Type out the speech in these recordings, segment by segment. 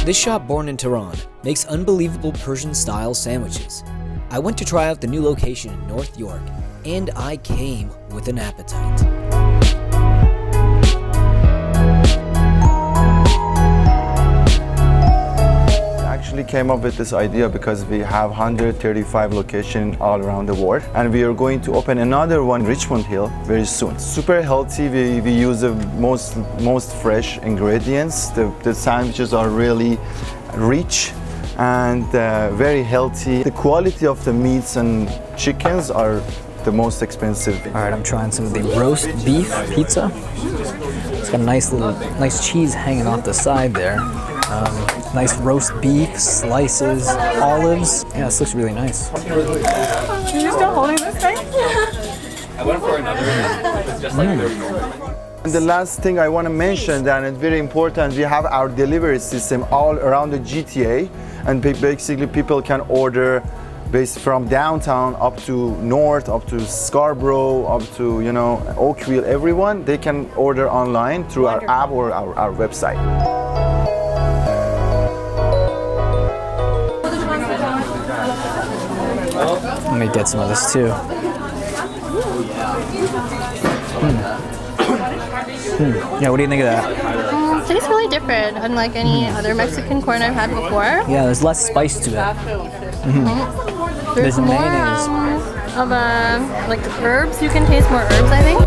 This shop, born in Tehran, makes unbelievable Persian-style sandwiches. I went to try out the new location in North York, and I came with an appetite. Actually came up with this idea because we have 135 locations all around the world, and we are going to open another one in Richmond Hill very soon. Super healthy. We use the most fresh ingredients. The sandwiches are really rich and very healthy. The quality of the meats and chickens are the most expensive. All right, I'm trying some of the roast beef pizza. It's got a nice cheese hanging off the side there. Nice roast beef, slices, olives. Yeah, this looks really nice. Are you still holding this thing? I went for another one. It's just like very normal. And the last thing I want to mention, that it's very important, we have our delivery system all around the GTA, and basically people can order based from downtown up to north, up to Scarborough, up to Oakville. Everyone, they can order online through our app or our website. Let me get some of this too. Yeah, what do you think of that? It tastes really different, unlike any other Mexican corn I've had before. Yeah, there's less spice to it. There's more mayonnaise. of like herbs. You can taste more herbs, I think.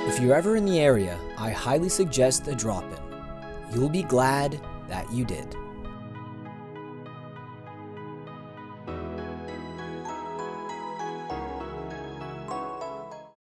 If you're ever in the area, I highly suggest a drop-in. You'll be glad that you did.